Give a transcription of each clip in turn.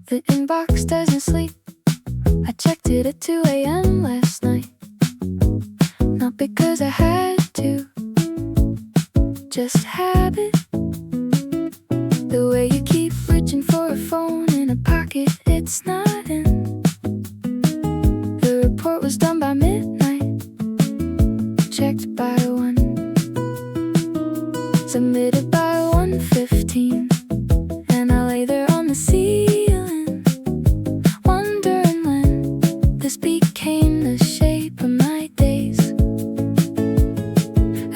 The inbox doesn't sleep. I checked it at 2 a.m. last night. Not because I had to, just habit. The way you keep reaching for a phone in a pocket it's not in. The report was done by midnight, checked by 1, submitted by 1:15. And I lay there on the ceiling, wondering when this became the shape of my days.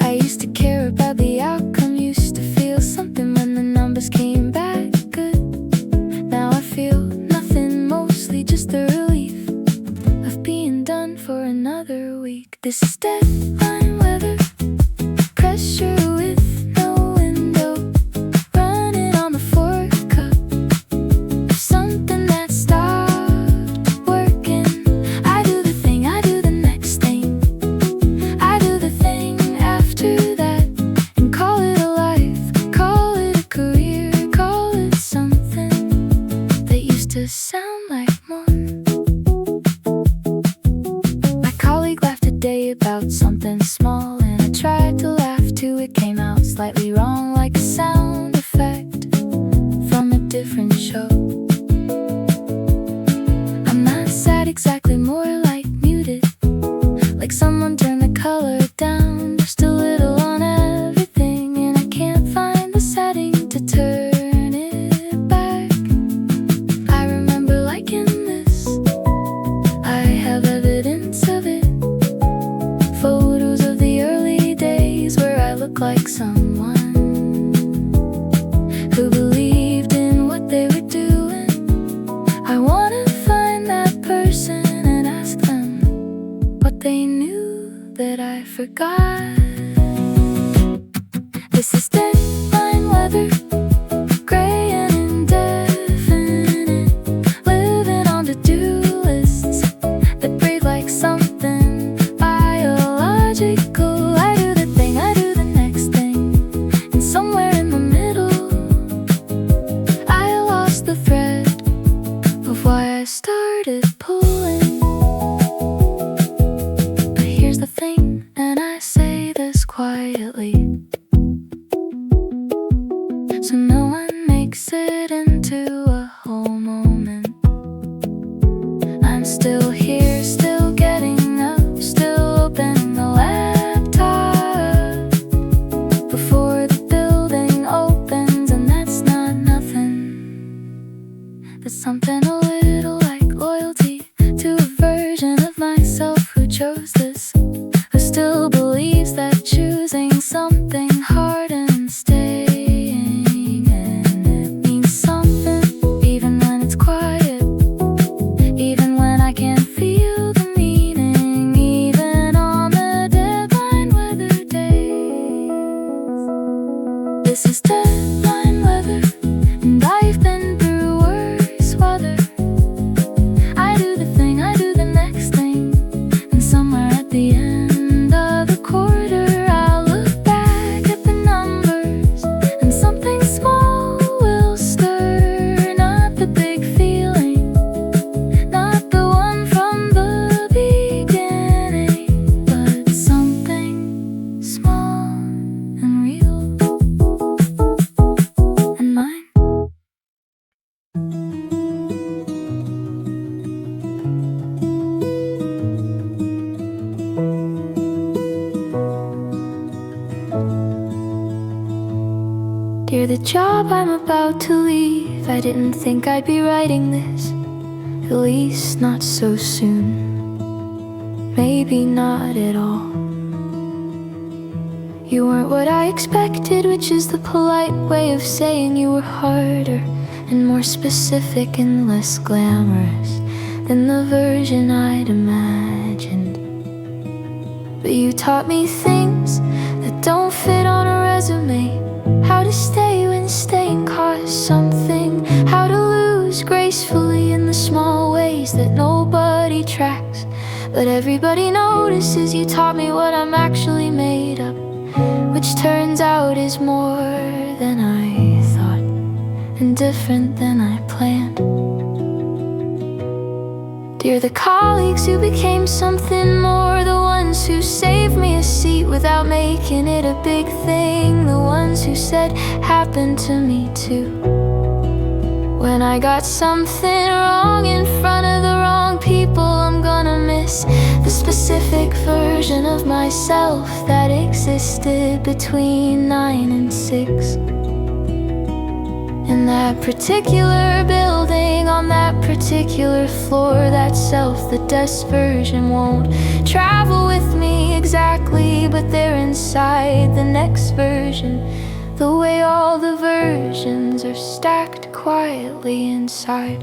I used to care about the outcome, used to feel something when the numbers came back good. Now I feel nothing, mostly just the relief of being done for another week. This is deadline weather, pressure with no window, running on the 4 cup of something that stopped working. I do the thing, I do the next thing, I do the thing after that, and call it a life, call it a career, call it something that used to sound like more. My colleague laughed today about something small, and I tried to laugh too. It came out slightly wrong, like a sound effect from a different show. I'm not sad exactly, more like muted, like someone turned the color down just a little on everything, and I can't find the setting to turn it back. I remember liking this, I have evidence of it, photos of the early days where I look like someone who believed in what they were doing. I wanna find that person and ask them what they knew that I forgot. This is deadline weather, gray and indefinite, living on to-do lists that breathe like something biological. I do the thing, I do the next thing, and somewhere in the middle I lost the thread of why I started pulling. But here's the thing, and I say this quietly, so no one makes it into a whole moment. I'm still here, still getting up, still opening the laptop before the building opens, and that's not nothing. That's something a little like loyalty to a version of myself who chose this, who still believes that choosing something hard and staying in it means something, even when it's quiet, even when I can't feel the meaning, even on the deadline weather days. This is deadline weather, and I've been through worse weather. I do the thing, I do the next thing, and somewhere at the end of the quarter I'll look back at the numbers, and something small will stir. Not the big feeling, not the one from the beginning, but something small and real and mine. Dear, the job I'm about to leave, I didn't think I'd be writing this, at least not so soon, maybe not at all. You weren't what I expected, which is the polite way of saying you were harder and more specific and less glamorous than the version I'd imagined. But you taught me things that don't fit on a resume, how to stay when staying costs something, how to lose gracefully in the small ways that nobody tracks but everybody notices. You taught me what I'm actually made of, which turns out is more than I thought. and different than I planned. Dear the colleagues who became something more, the ones who saved me a seat without making it a big thing, the ones who said happened to me too. When I got something wrong in front of the wrong people, I'm gonna miss the specific version of myself that existed between 9 and 6. In that particular building, on that particular floor, that self, the desk version, won't travel with me exactly, but they're inside the next version, the way all the versions are stacked quietly inside.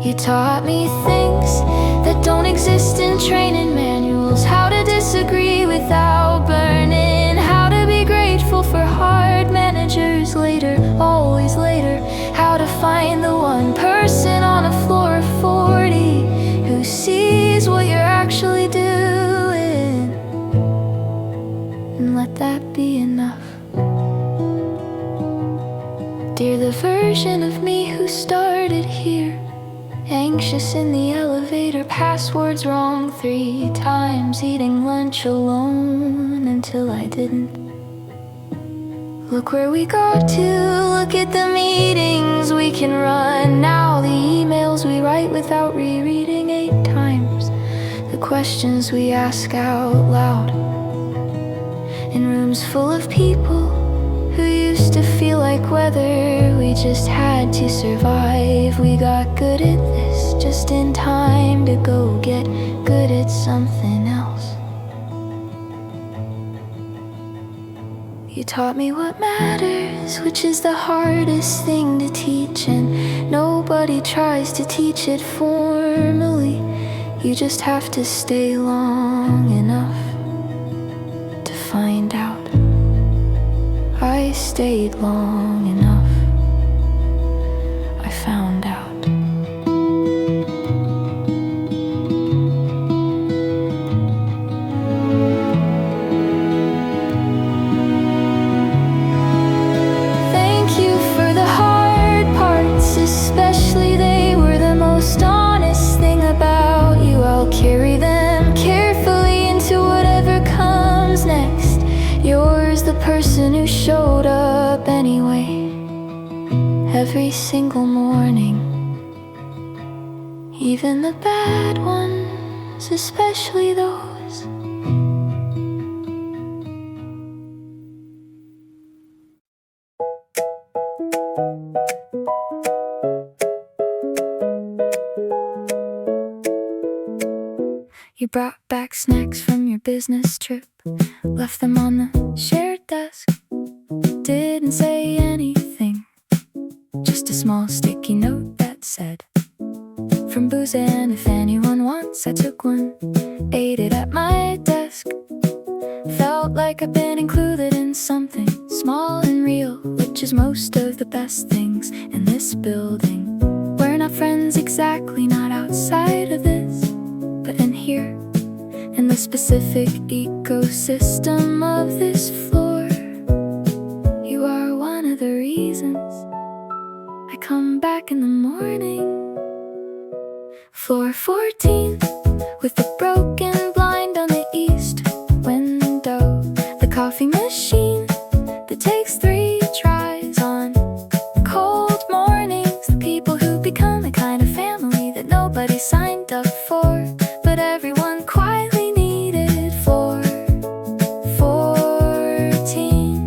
You taught me things that don't exist in training manuals, how to disagree without burning, how to be grateful for hard managers later, always later, how to find the one person on a floor of 40 who sees what you're actually doing, and let that be enough. Dear the version of me who started here, anxious in the elevator, passwords wrong 3 times, eating lunch alone until I didn't. Look where we got to, look at the meetings we can run now, the emails we write without rereading 8 times, the questions we ask out loud in rooms full of people who used to feel like weather. We just had to survive. We got good at this just in time to go get good at something else. You taught me what matters, which is the hardest thing to teach, and nobody tries to teach it formally. You just have to stay long enough to find out. I stayed long enough, I found out. Thank you for the hard parts, especially they were the most honest thing about you. I'll carry them carefully into whatever comes next. Yours, the person who showed up anyway, every single morning, even the bad ones, especially those. You brought back snacks from your business trip, left them on the shared desk, didn't say anything, just a small sticky note that said, from booze, and if anyone wants, I took one, ate it at my desk. Felt like I've been included in something small and real, which is most of the best things in this building. We're not friends exactly, not outside of this, but in here, in the specific ecosystem of this floor. You are one of the reasons I come back in the morning. Floor 14, with the broken blind on the east window, the coffee machine that takes 3 tries on cold mornings, the people who become a kind of family that nobody signed up for, but everyone quietly needed. 14,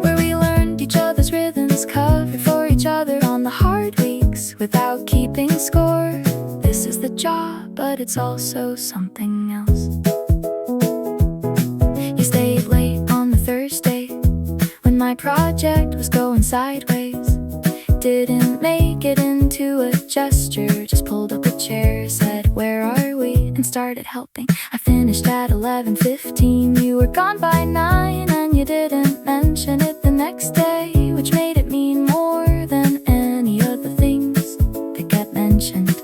where we learned each other's rhythms, covered for each other on the hard weeks without keeping score. This is the job, but it's also something else. You stayed late on the Thursday when my project was going sideways. Didn't make it into a gesture, just pulled up a chair, said, "Where are we?" and started helping. I finished at 11:15. You were gone by 9, and you didn't mention it the next day, which made it mean more than any other things that get mentioned.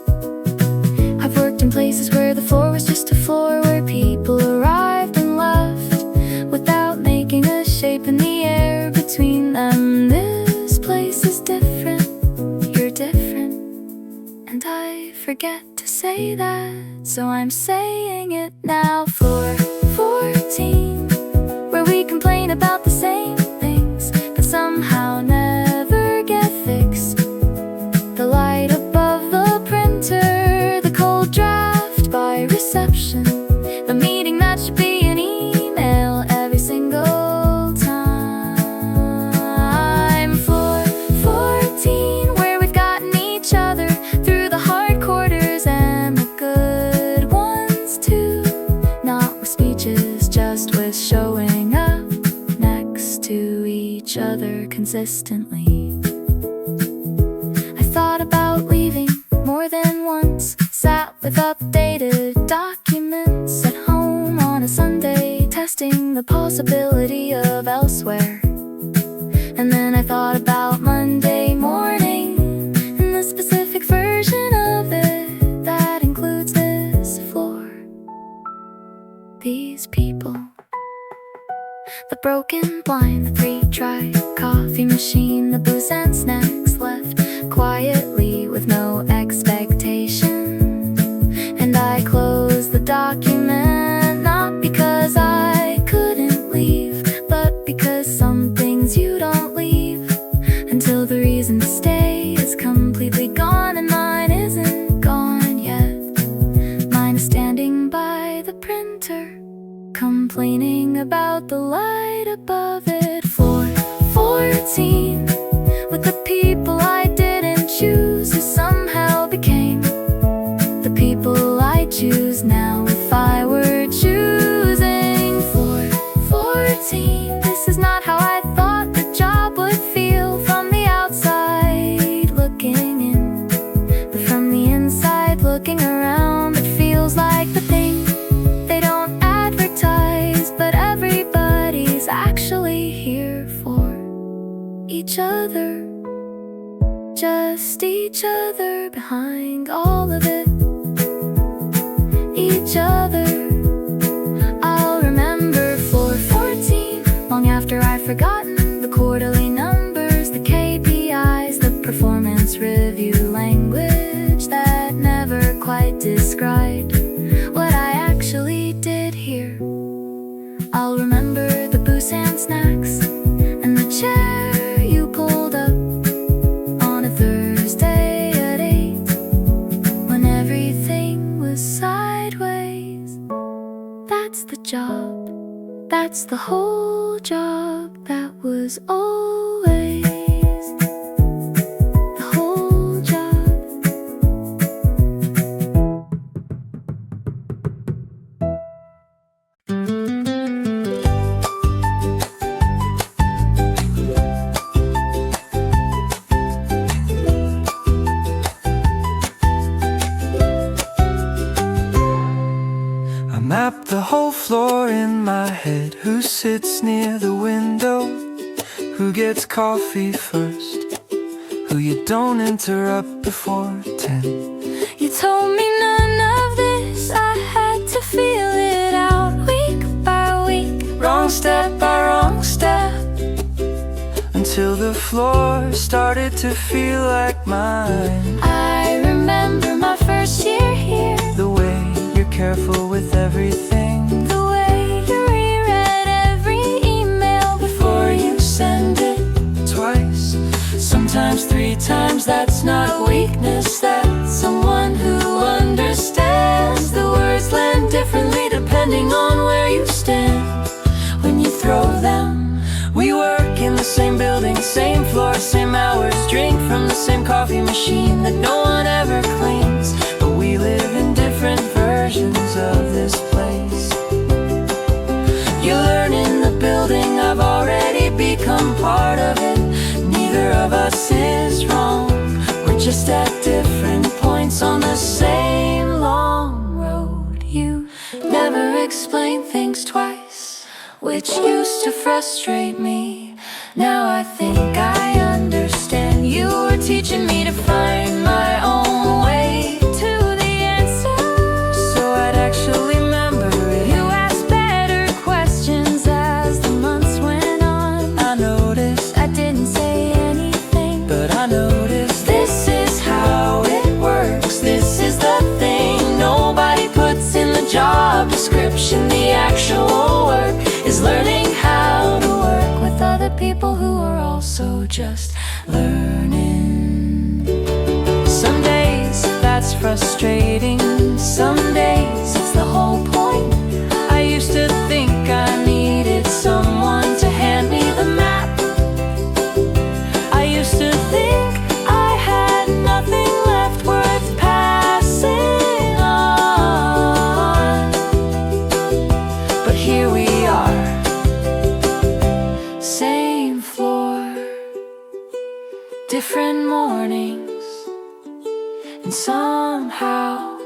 I've worked in places where the floor was just a floor, where people arrived and left without making a shape in the air between forget to say that, so I'm saying it now. Floor 14, where we complain about the same things that somehow never get fixed. The light above the printer, the cold draft by reception, the meeting that should be an email every single time. Floor 14, where we've gotten each other through the hard quarters and the good ones too. Not with speeches, just with showing up next to each other consistently. I thought about leaving more than once, sat with updated documents at home on a Sunday, testing the possibility of elsewhere. And then I thought about Monday morning and the specific version of it that includes this floor, these people, the broken blind, the 3-try coffee machine, the booze and snacks left quietly with no expectation. And I closed the document, not because I couldn't leave, but because some things you don't leave until the reason to stay is completely gone. And mine isn't gone yet. Mine is standing by the printer, complaining about the light above it. Floor 14, with the people I didn't choose, who somehow became the people I choose now. If I were choosing Floor 14, this is not how I thought the job would feel from the outside looking in, but from the inside looking around, it feels like the thing they don't advertise, but everybody's actually here for each other, just each other behind all of it, each other. I'll remember Floor 14 long after I've forgotten the quarterly numbers, the KPIs, the performance review language that never quite described what I actually did here. I'll remember the booze and snacks and the chair you pulled up on a Thursday at 8 when everything was sideways. That's the job, that's the whole job, that was always the whole job. I map the whole floor in my head. Who sits near the window? Who gets coffee first? Who you don't interrupt before 10? You told me none of this, I had to feel it out week by week, Wrong step by wrong step, until the floor started to feel like mine. I remember my first year here, The way you're careful with everything, the way you reread every email before you send it. twice, Sometimes 3 times, that's not weakness, that's someone who understands. The words land differently depending on where you stand when you throw them. we work in the same building, same floor, same hours, drink from the same coffee machine that no one ever cleans, but we live in different versions of this place. You learn in the building, I've already become part of it. Neither of us is wrong, we're just at different points on the same long road. You never explain things twice, which used to frustrate me. Now I think I understand. You were teaching me to find my own way to the answer, So I'd actually remember it. you asked better questions as the months went on. I noticed, I didn't say anything, but I noticed this is how it works. This is the also just learning. Some days that's frustrating, some days it's the whole point. I used to think I needed someone to hand me the map. I used to think I had nothing left worth passing on. But here we are, same floor, different mornings, and somehow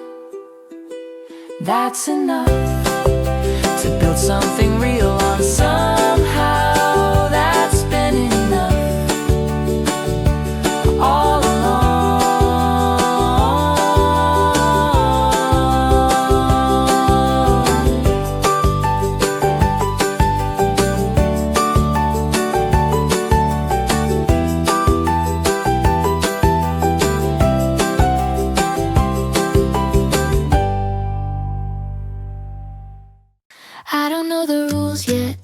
that's enough to build something real on. Somehow that's been enough all I don't know the rules yet,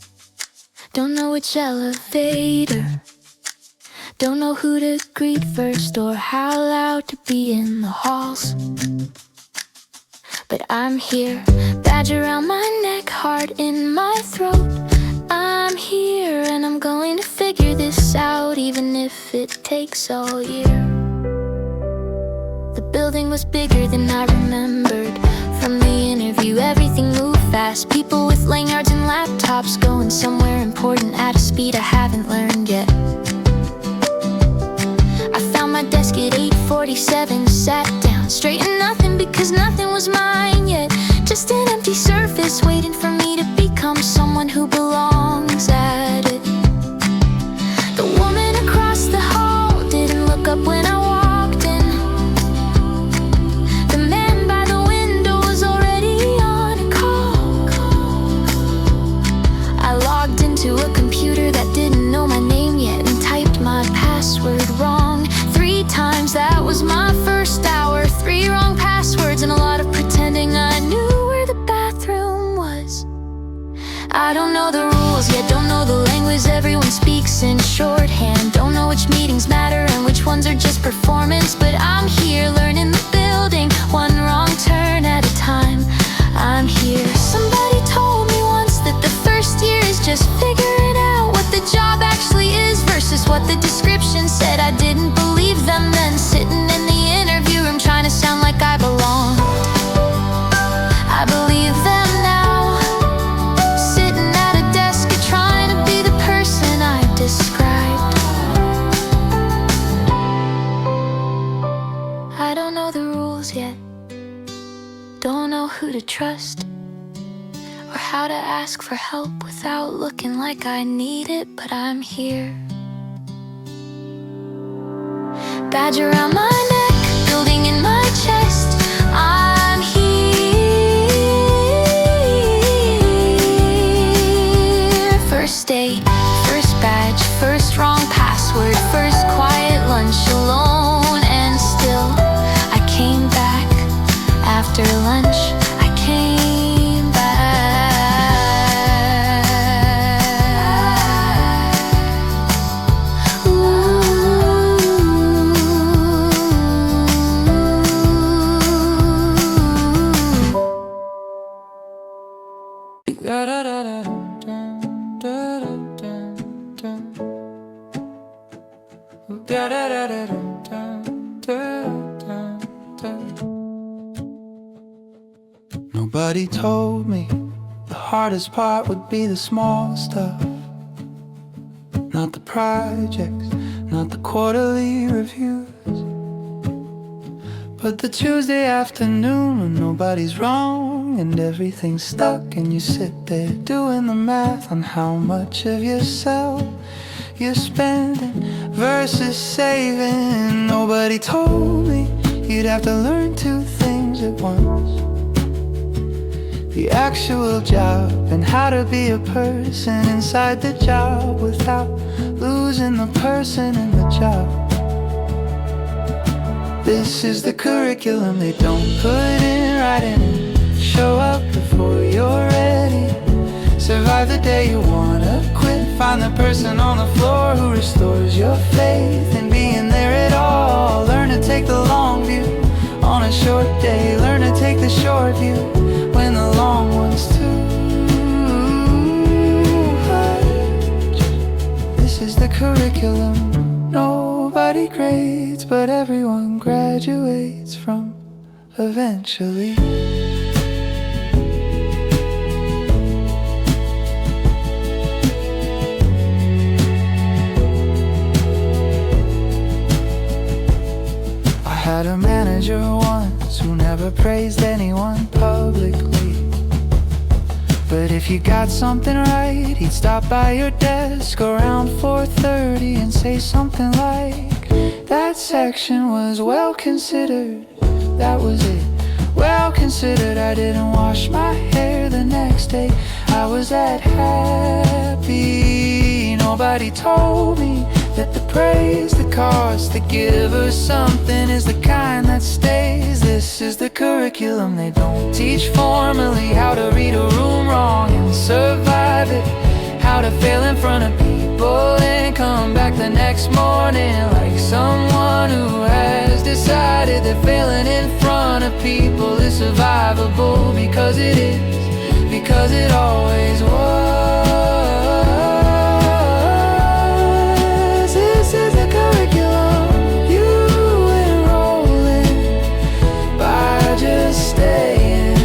don't know which elevator, don't know who to greet first or how loud to be in the halls. But I'm here, badge around my neck, heart in my throat. I'm here and I'm going to figure this out, even if it takes all year. The building was bigger than I remembered. From the interview, everything moved fast. People with lanyards and laptops going somewhere important at a speed I haven't learned yet. I found my desk at 8:47, sat down, straightened nothing because nothing was mine yet. Just an empty surface waiting for me to become someone who belongs at it. The woman across the hall didn't look up when I walked in. The man by the window was already on a call. I logged into a computer that didn't know my name yet and typed my password wrong 3 times. That was my first hour. 3 wrong passwords and a lot of pretending I knew where the bathroom was. I don't know the rules yet, don't know the language everyone speaks in shorthand. Don't know which meetings matter and which ones are just performance. But I'm here learning the building, one wrong turn at a time. I'm here. Somebody told me once that the first year is just figuring out what the job actually is versus what the description said. I didn't believe them then, sitting in the interview room trying to sound like I belong. I believe them now, sitting at a desk trying to be the person I described. I don't know the rules yet, don't know who to trust or how to ask for help without looking like I need it. But I'm here, badge around my neck, building in my chest. I'm here. First day, first badge, first wrong password, first quiet lunch alone. And still I came back after lunch. I came back. Nobody told me the hardest part would be the small stuff. Not the projects, not the quarterly reviews, but the Tuesday afternoon when nobody's wrong and everything's stuck, and you sit there doing the math on how much of yourself you're spending versus saving. Nobody told me you'd have to learn 2 things at once: the actual job and how to be a person inside the job without losing the person in the job. This is the curriculum they don't put in writing. Show up before you're ready. Survive the day you wanna quit. Find the person on the floor who restores your faith in being there at all. Learn to take the long view on a short day. Learn to take the short view when the long one's too much. This is the curriculum. Nobody grades, but everyone graduates from eventually. I had a manager once who never praised anyone publicly. But if you got something right, he'd stop by your desk around 4:30 and say something like, that section was well considered. That was it, well considered. I didn't wash my hair the next day. I was that happy. Nobody told me that the praise, the cost, the giver something is the kind that stays. This is the curriculum. They don't teach formally how to read a room wrong and survive it, how to fail in front of people and come back the next morning like someone who has decided that failing in front of people is survivable, because it is, because it always was. This is the curriculum you enroll in by just staying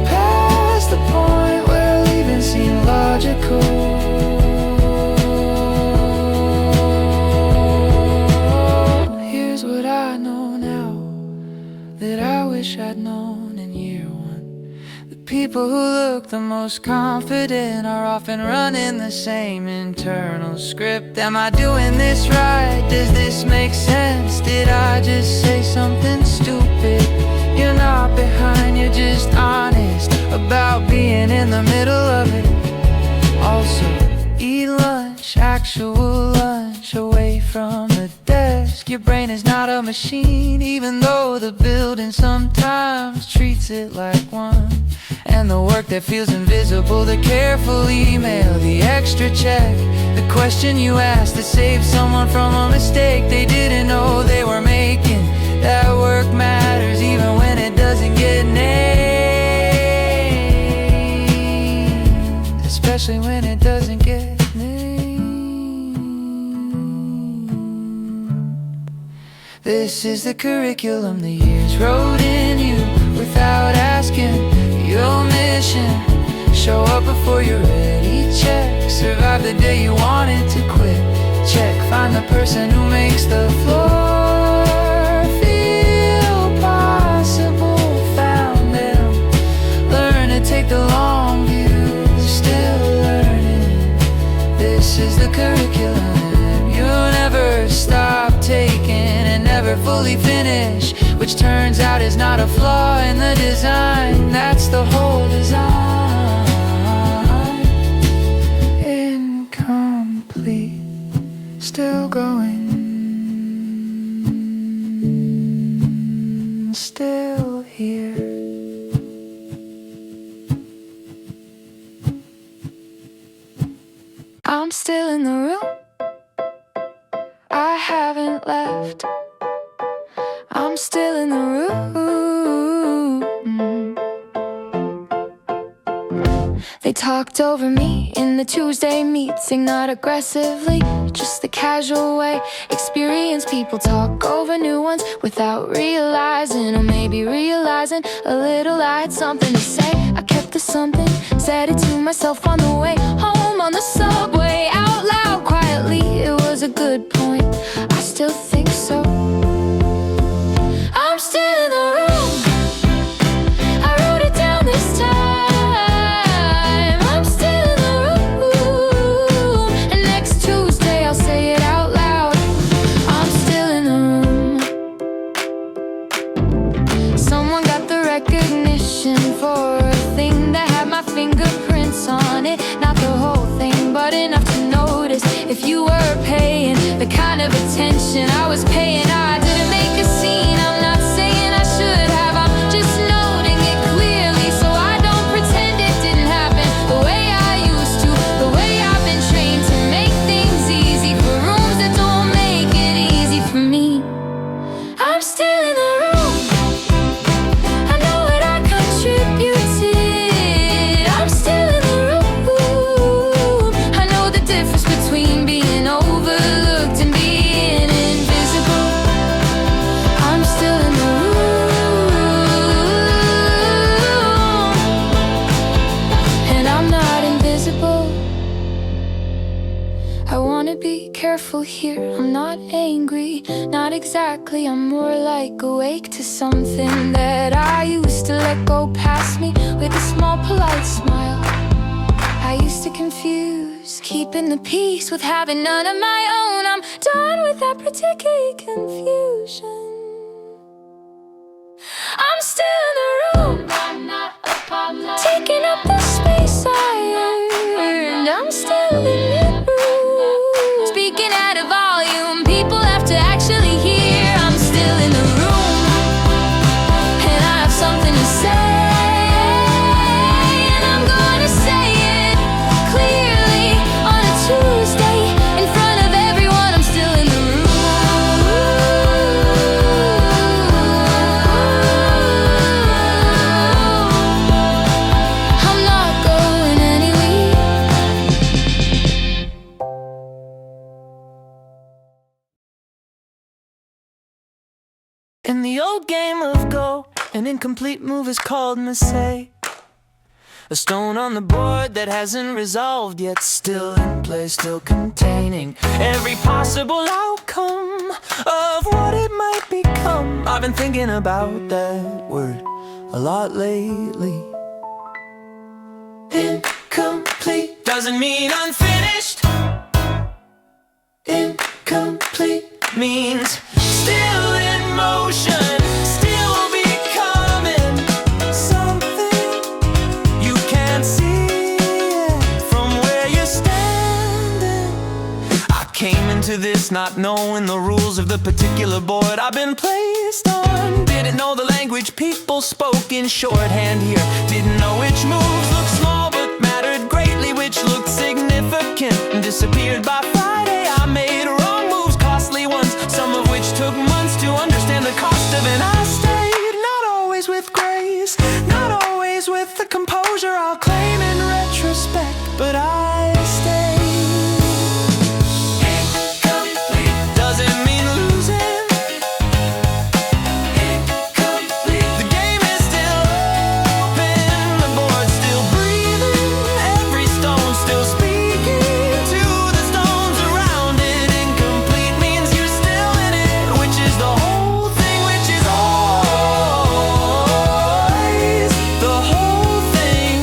past the point where leaving seemed logical. Here's what I know now that I wish I'd known in year one. The people who look the most confident are often running the same internal script. Am I doing this right? Does this make sense? Did I just say something stupid? You're not behind, you're just honest about being in the middle of it. Also, eat lunch, actual lunch, away from the desk. Your brain is not a machine, even though the building sometimes treats it like one. And the work that feels invisible, the careful email, the extra check, the question you asked to save someone from a mistake they didn't know they were making. That work matters even when it doesn't get named, especially when it doesn't get named. This is the curriculum the years wrote in you without asking. Your mission, show up before you're ready, check. Survive the day you wanted to quit, check. Find the person who makes the floor feel possible, found them. Learn to take the long view, still learning. This is the curriculum you'll never stop taking and never fully finish, which turns out is not a flaw in the design. That's the whole design. Incomplete, still going, still here. I'm still in the room, I haven't left. I'm still in the room. They talked over me in the Tuesday meeting, not aggressively, just the casual way. Experienced people talk over new ones without realizing, or maybe realizing a little I had something to say. I kept the something, said it to myself on the way home on the subway, out loud, quietly. It was a good point, I still think so. I'm still in the room, I wrote it down this time. I'm still in the room, and next Tuesday I'll say it out loud. I'm still in the room. Someone got the recognition for a thing that had my fingerprints on it. Not the whole thing, but enough to notice. If you were paying the kind of attention I was paying, I didn't make a scene. I'm not saying I should have, I'm just noting it clearly, so I don't pretend it didn't happen the way I angry, not exactly. I'm more like awake to something that I used to let go past me with a small polite smile. I used to confuse keeping the peace with having none of my own. I'm done with that particular confusion. I'm still in the room, taking up the space I earned. I'm still in the room, speaking at a volume people have to actually hear. I'm still in the room, and I have something to say, and I'm gonna say it clearly on a Tuesday in front of everyone. I'm still in the room. I'm not going anywhere. In the old game of Go, an incomplete move is called mistake. A stone on the board that hasn't resolved yet, still in play, still containing every possible outcome of what it might become. I've been thinking about that word a lot lately. Incomplete doesn't mean unfinished. Incomplete means still in motion, still becoming something you can't see it from where you're standing. I came into this not knowing the rules of the particular board I've been placed on. Didn't know the language people spoke in shorthand here. Didn't know which moves looked small but mattered greatly, which looked significant and disappeared by Friday. I made wrong moves, costly ones, some of which took months to understand the cost of. And I stayed, not always with grace, not always with the composure I'll claim in retrospect, but I stayed. Incomplete doesn't mean losing. Incomplete, the game is still open, the board's still breathing, every stone still speaking to the stones around it. Incomplete means you're still in it, which is the whole thing, which is always the whole thing.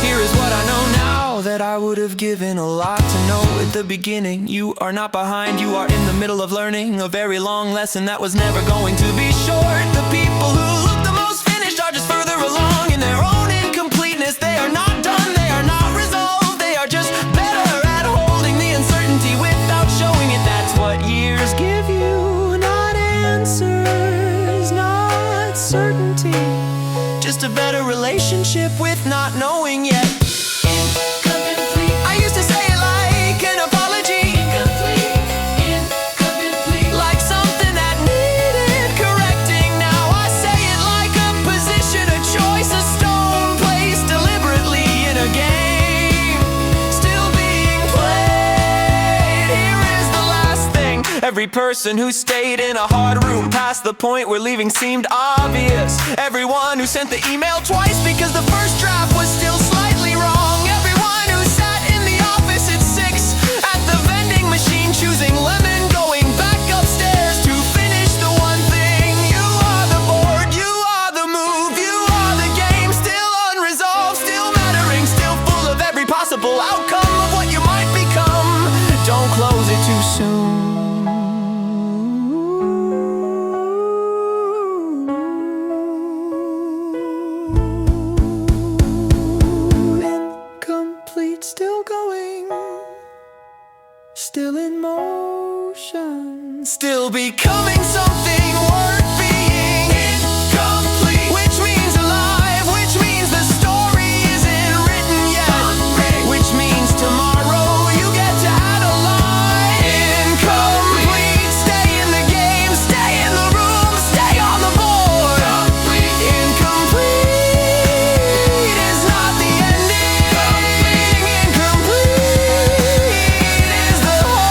Here is what I know now that I would have given a lot to know at the beginning. You are not behind, you are in the middle of learning a very long lesson that was never going to be short. The people who look the most finished are just further along in their own incompleteness. They are not done, they are not resolved, they are just better at holding the uncertainty without showing it. That's what years give you, not answers, not certainty, just a better relationship with not knowing yet. Incomplete, I used to say it like an apology. Incomplete, like something that needed correcting. Now I say it like a position, a choice, a stone placed deliberately in a game, still being played. Here is the last thing. Every person who stayed in a hard room past the point where leaving seemed obvious. Everyone who sent the email twice because the first draft was still slightly wrong. Everyone who sat in the office at 6 at the vending machine choosing lemon, going back upstairs to finish the one thing. You are the board, you are the move, you are the game, still unresolved, still mattering, still full of every possible outcome of what you might become. Don't close it too soon. Incomplete, still going, still in motion, still becoming something worth being. Incomplete, which means alive, which means the story isn't written yet, which means tomorrow you get to add a line. Incomplete, stay in the game, stay in the room, stay on the board. Incomplete is not the ending. Incomplete is the whole.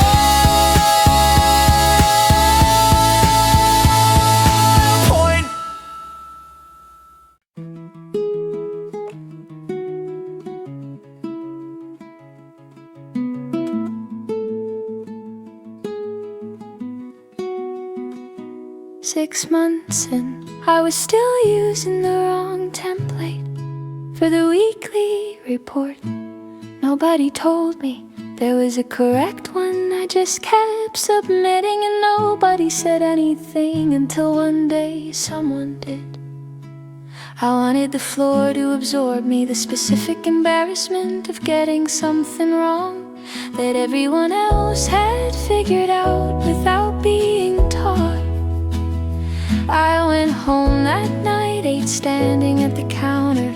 6 months in, I was still using the wrong template for the weekly report. Nobody told me there was a correct one. I just kept submitting and nobody said anything until one day someone did. I wanted the floor to absorb me, the specific embarrassment of getting something wrong that everyone else had figured out without being taught. I went home that night, ate standing at the counter,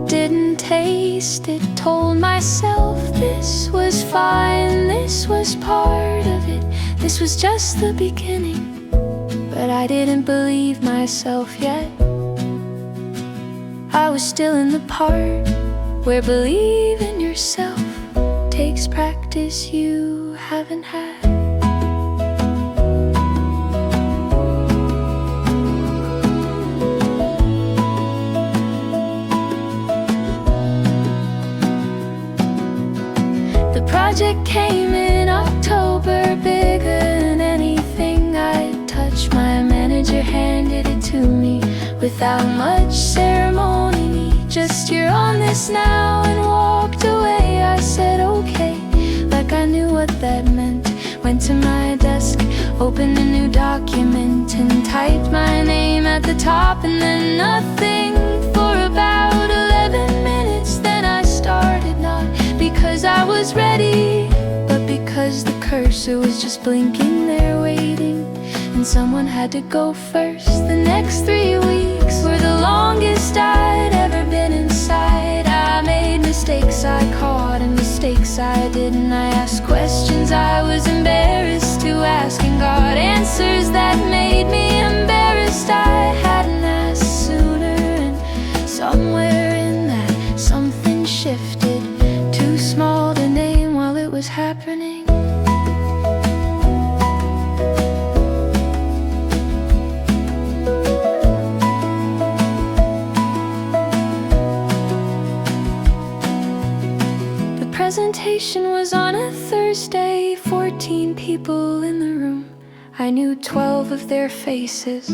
didn't taste it, told myself this was fine, this was part of it, this was just the beginning. But I didn't believe myself yet. I was still in the part where believe in yourself takes practice you haven't had. The project came in October, bigger than anything I'd touched. My manager handed it to me without much ceremony, just you're on this now, and walked away. I said okay, like I knew what that meant. Went to my desk, opened a new document, and typed my name at the top, and then nothing for about 11 minutes. Then I started, not because I was ready, but because the cursor was just blinking there waiting. And someone had to go first. The next 3 weeks were the longest I'd ever been inside. I made mistakes I caught and mistakes I didn't. I asked questions I was embarrassed to ask, and got answers that made me embarrassed. I hadn't asked sooner, and somewhere in that something shifted, too small to name while it was happening. Presentation was on a Thursday, 14 people in the room. I knew 12 of their faces,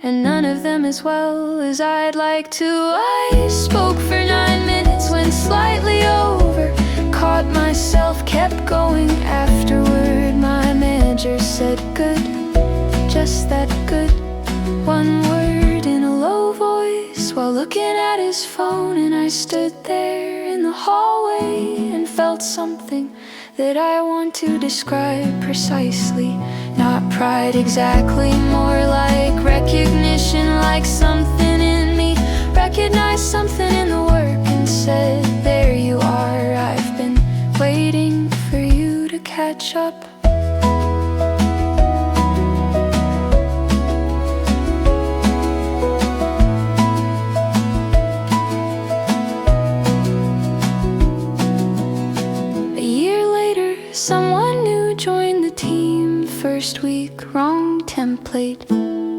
and none of them as well as I'd like to. I spoke for 9 minutes, went slightly over, caught myself, kept going afterward. My manager said good, just that good, one word in a low voice while looking at his phone. And I stood there in the hallway and felt something that I want to describe precisely. Not pride exactly, more like recognition, like something in me recognized something in the work and said, there you are, I've been waiting for you to catch up. Someone new joined the team. First week, wrong template,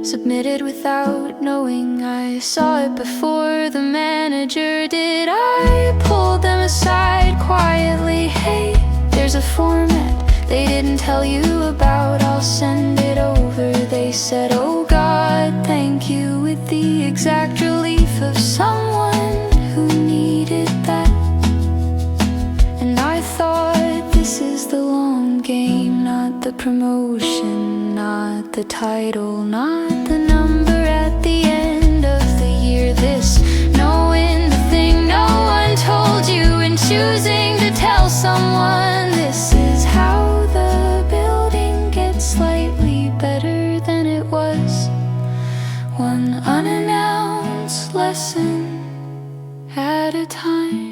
submitted without knowing. I saw it before the manager did. I pulled them aside quietly. Hey, there's a format they didn't tell you about, I'll send it over. They said, oh God, thank you, with the exact relief of someone who needed that. And I thought, this is the long game, not the promotion, not the title, not the number at the end of the year. This knowing the thing no one told you, and choosing to tell someone. This is how the building gets slightly better than it was. One unannounced lesson at a time.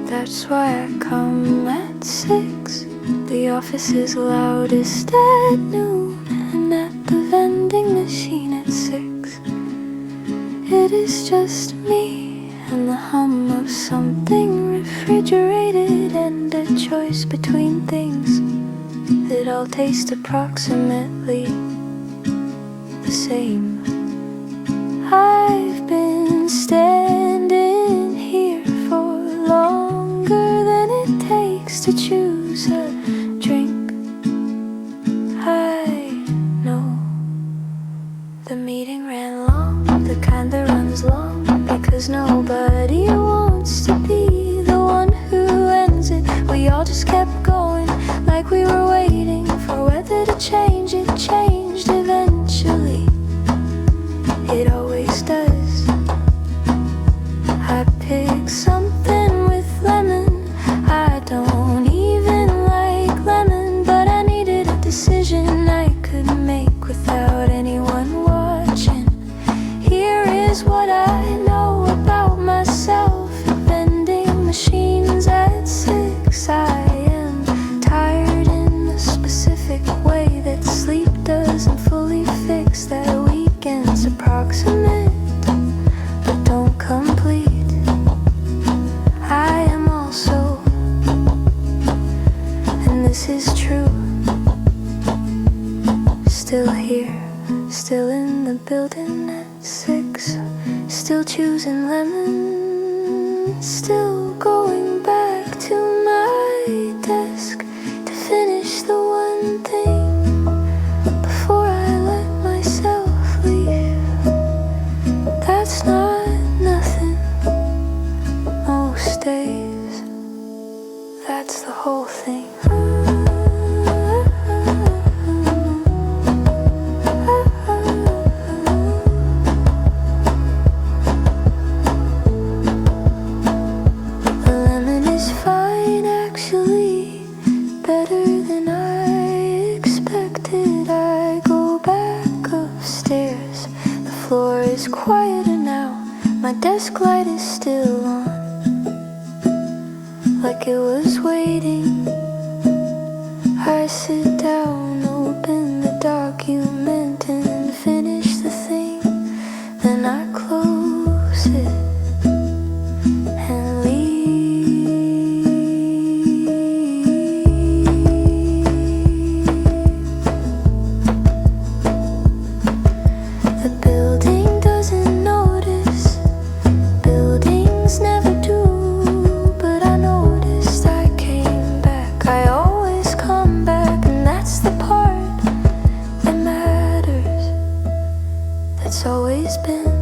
That's why I come at 6. The office is loudest at noon, and at the vending machine at 6. It is just me and the hum of something refrigerated, and a choice between things that all taste approximately the same. I've been standing here for longer than it takes to choose a drink. I know the meeting ran long, the kind that runs long, because nobody wants to be the one who ends it. We all just kept going like we were waiting for weather to change. It changed eventually, it always does. I picked something with lemon. I don't even like lemon, but I needed a decision I could make without anyone watching. Here is what I know about myself. Vending machines at 6. I am tired in the specific way that sleep doesn't fully fix. That weekend's approximate but don't complete. I am also, and this is true, still here, still in the building at 6, still choosing lemon, still going back to my desk to finish the one thing before I let myself leave. That's not nothing most days, that's the whole thing. Lemon is fine, actually, better than I expected. I go back upstairs, the floor is quieter now, my desk light is still on, like it was waiting. I sit down, open the document and finish the thing, then I close it and leave. The building doesn't notice, buildings never do, but I noticed I came back. I always come back, and that's the part that matters, that's always been